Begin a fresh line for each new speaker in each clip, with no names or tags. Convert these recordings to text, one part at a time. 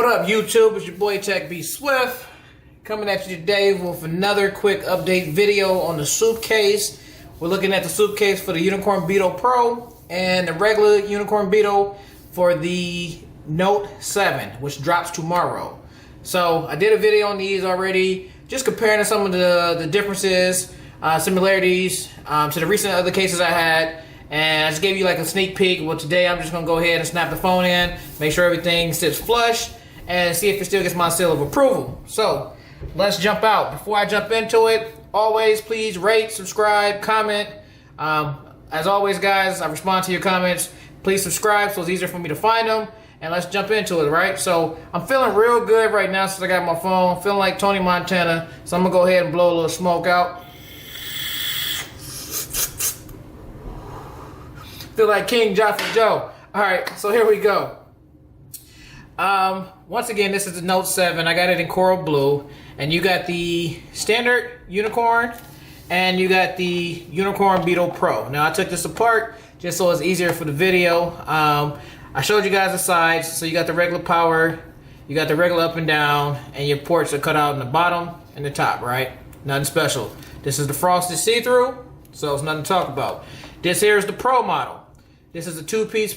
up, YouTube? It's your boy Tech B Swift coming at you today with another quick update video on the Supcase. We're looking at the Supcase for the Unicorn Beetle Pro and the regular Unicorn Beetle for the Note 7, which drops tomorrow. So I did a video on these already, just comparing some of the differences, similarities to the recent other cases I had. And I just gave you like a sneak peek. Well, today I'm just gonna go ahead and snap the phone in, make sure everything sits flush, and see if it still gets my seal of approval. So let's jump out. Before I jump into it, always please rate, subscribe, comment. As always, guys, I respond to your comments. Please subscribe so it's easier for me to find them. And let's jump into it, right? So I'm feeling real good right now since I got my phone. Feeling like Tony Montana. So I'm gonna go ahead and blow a little smoke out. Feel like King Jaffa Joe. All right, so here we go. Once again, this is the Note 7. I got it in coral blue, and you got the standard Unicorn, and you got the Unicorn Beetle Pro. Now I took this apart just so it's easier for the video. I showed you guys the sides. So you got the regular power, you got the regular up and down, and your ports are cut out in the bottom and the top, right? Nothing special. This is the frosted see-through, so it's nothing to talk about. This here is the Pro model. This is a two-piece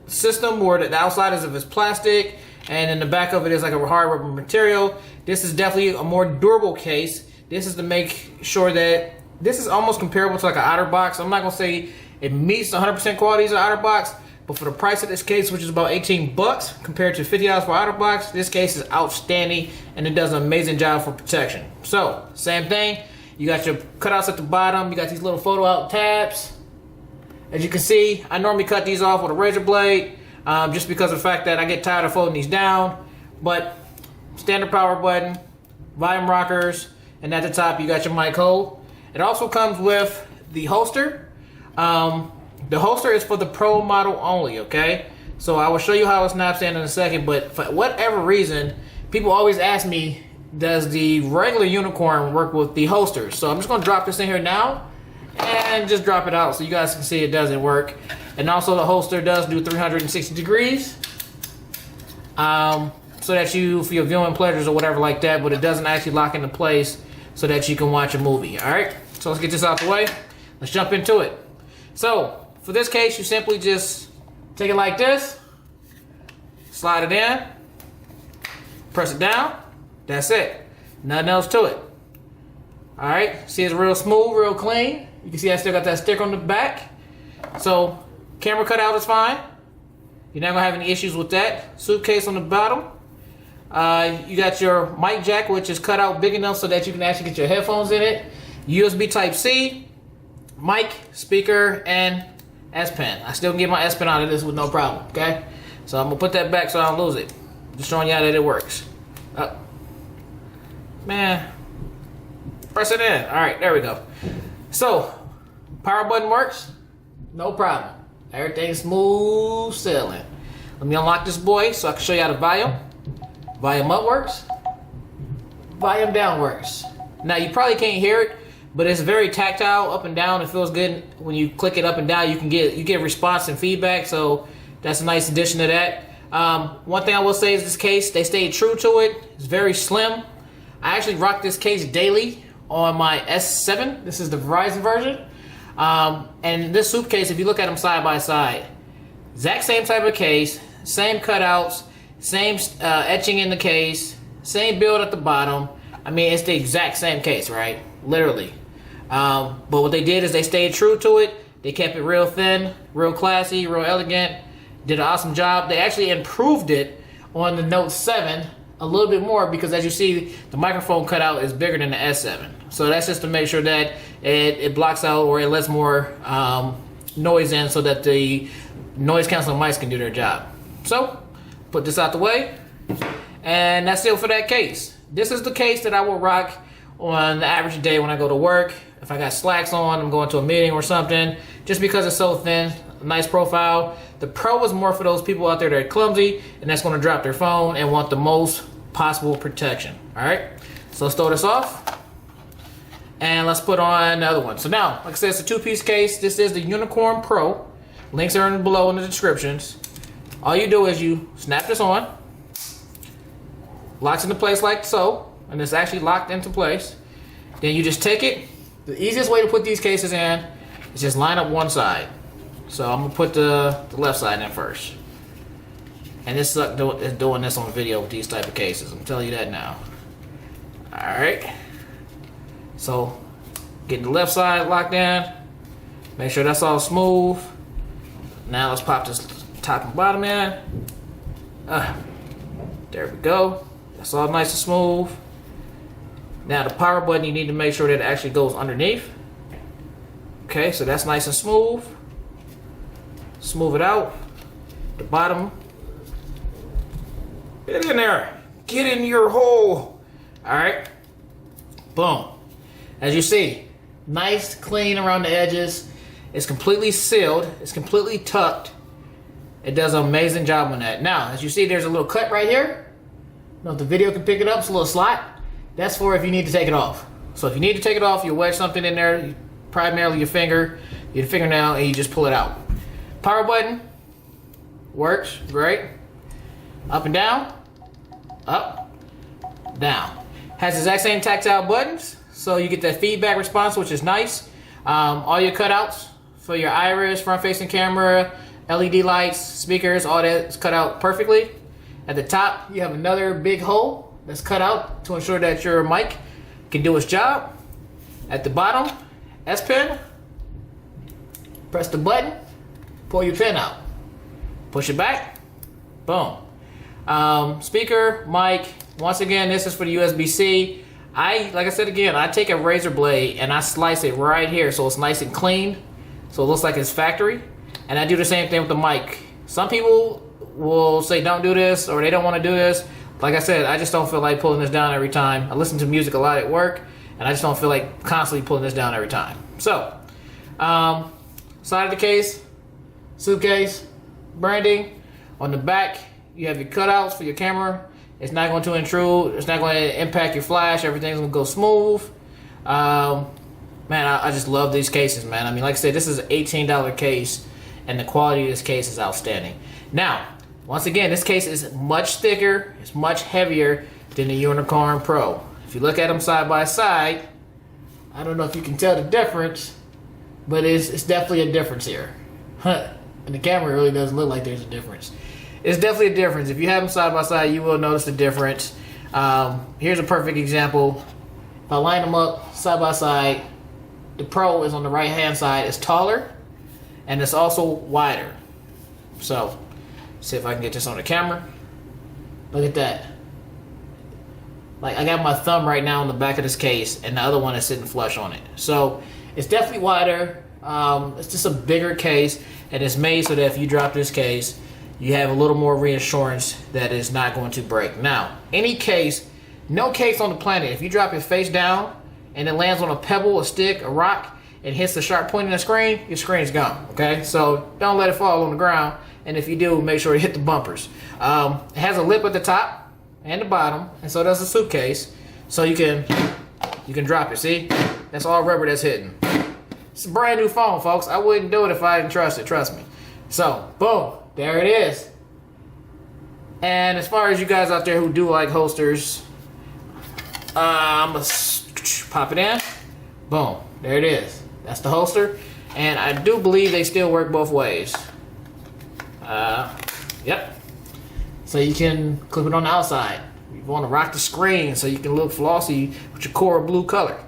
system where the outside is of its plastic, and in the back of it is like a hard rubber material. This is definitely a more durable case. This is to make sure that this is almost comparable to like an OtterBox. I'm not gonna say it meets 100% qualities of OtterBox, but for the price of this case, which is about 18 bucks compared to $50 for OtterBox, this case is outstanding and it does an amazing job for protection. So, same thing. You got your cutouts at the bottom. You got these little photo out tabs. As you can see, I normally cut these off with a razor blade, just because of the fact that I get tired of folding these down. But standard power button, volume rockers, and at the top you got your mic hole. It also comes with the holster. The holster is for the Pro model only, okay? So I will show you how it snaps in a second, but for whatever reason, people always ask me, does the regular Unicorn work with the holster? So I'm just gonna drop this in here now and just drop it out so you guys can see it doesn't work. And also the holster does do 360 degrees, so that you, for your viewing pleasures or whatever like that, but it doesn't actually lock into place so that you can watch a movie. All right, so let's get this out the way. Let's jump into it. So for this case, you simply just take it like this, slide it in, press it down. That's it. Nothing else to it. All right, see it's real smooth, real clean. You can see I still got that sticker on the back. So camera cutout is fine. You're not gonna have any issues with that. Supcase on the bottom. You got your mic jack, which is cut out big enough so that you can actually get your headphones in it. USB Type-C, mic, speaker, and S Pen. I still can get my S Pen out of this with no problem, okay? So I'm gonna put that back so I don't lose it. Just showing you how that it works. Man, press it in. All right, there we go. So, power button works, no problem. Everything's smooth sailing. Let me unlock this boy so I can show you how the volume. Volume up works, volume down works. Now you probably can't hear it, but it's very tactile, up and down. It feels good when you click it up and down. You get response and feedback, so that's a nice addition to that. One thing I will say is this case, they stayed true to it. It's very slim. I actually rock this case daily on my S7. This is the Verizon version. And this Supcase, if you look at them side by side, exact same type of case, same cutouts, same etching in the case, same build at the bottom. I mean, it's the exact same case, right? Literally. But what they did is they stayed true to it. They kept it real thin, real classy, real elegant. Did an awesome job. They actually improved it on the Note 7 a little bit more because, as you see, the microphone cutout is bigger than the S7. So that's just to make sure that it blocks out or it lets more noise in so that the noise canceling mics can do their job. So put this out the way, and that's it for that case. This is the case that I will rock on the average day when I go to work. If I got slacks on, I'm going to a meeting or something, just because it's so thin, nice profile. The Pro is more for those people out there that are clumsy and that's going to drop their phone and want the most possible protection. All right, so let's throw this off and let's put on the other one. So now, like I said, it's a two-piece case. This is the Unicorn Pro. Links are below in the descriptions. All you do is you snap this on, locks into place like so, and it's actually locked into place. Then you just take it. The easiest way to put these cases in is just line up one side. So I'm gonna put the left side in first. And this suck is doing this on video with these type of cases. I'm telling you that now. Alright. So get the left side locked in. Make sure that's all smooth. Now let's pop this top and bottom in. There we go. That's all nice and smooth. Now the power button, you need to make sure that it actually goes underneath. Okay, so that's nice and smooth. Smooth it out. The bottom. Get in there. Get in your hole. Alright. Boom. As you see, nice, clean around the edges. It's completely sealed. It's completely tucked. It does an amazing job on that. Now, as you see, there's a little cut right here. I don't know if the video can pick it up. It's a little slot. That's for if you need to take it off. So if you need to take it off, you wedge something in there, primarily your fingernail, and you just pull it out. Power button works great. Up and down, up, down. Has the exact same tactile buttons, so you get that feedback response, which is nice. All your cutouts for your iris, front-facing camera, LED lights, speakers, all that is cut out perfectly. At the top, you have another big hole that's cut out to ensure that your mic can do its job. At the bottom, S Pen. Press the button, pull your pen out. Push it back, boom. Speaker, mic, once again, this is for the USB-C. Like I said again, I take a razor blade and I slice it right here so it's nice and clean. So it looks like it's factory. And I do the same thing with the mic. Some people will say don't do this or they don't want to do this. Like I said, I just don't feel like pulling this down every time. I listen to music a lot at work and I just don't feel like constantly pulling this down every time. So, side of the case, Supcase, branding. On the back, you have your cutouts for your camera. It's not going to intrude. It's not going to impact your flash. Everything's going to go smooth. Man, I just love these cases, man. I mean, like I said, this is an $18 case, and the quality of this case is outstanding. Now, once again, this case is much thicker. It's much heavier than the Unicorn Pro. If you look at them side by side, I don't know if you can tell the difference, but it's definitely a difference here. And the camera really doesn't look like there's a difference. It's definitely a difference. If you have them side by side, you will notice the difference. Here's a perfect example. If I line them up side by side, the Pro is on the right hand side. It's taller and it's also wider. So, see if I can get this on the camera. Look at that. Like, I got my thumb right now on the back of this case and the other one is sitting flush on it. So, it's definitely wider. It's just a bigger case, and it's made so that if you drop this case, you have a little more reassurance that it's not going to break. Now, any case, no case on the planet, if you drop it face down and it lands on a pebble, a stick, a rock, and hits the sharp point in the screen, your screen's gone, okay? So don't let it fall on the ground, and if you do, make sure you hit the bumpers. It has a lip at the top and the bottom, and so does the Supcase, so you can drop it, see? That's all rubber that's hitting. It's a brand new phone, folks. I wouldn't do it if I didn't trust it, trust me. So, boom. There it is. And as far as you guys out there who do like holsters, I'm going to pop it in. Boom. There it is. That's the holster. And I do believe they still work both ways. Yep. So you can clip it on the outside. You want to rock the screen so you can look flossy with your coral blue color.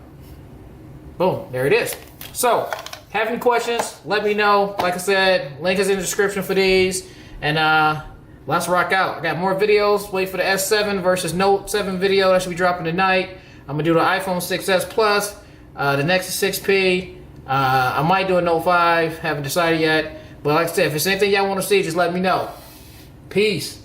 Boom. There it is. So, have any questions, let me know. Like I said, link is in the description for these. And let's rock out. I got more videos. Wait for the S7 versus Note 7 video. That should be dropping tonight. I'm going to do the iPhone 6s Plus, the Nexus 6P. I might do a Note 5. Haven't decided yet. But like I said, if there's anything y'all want to see, just let me know. Peace.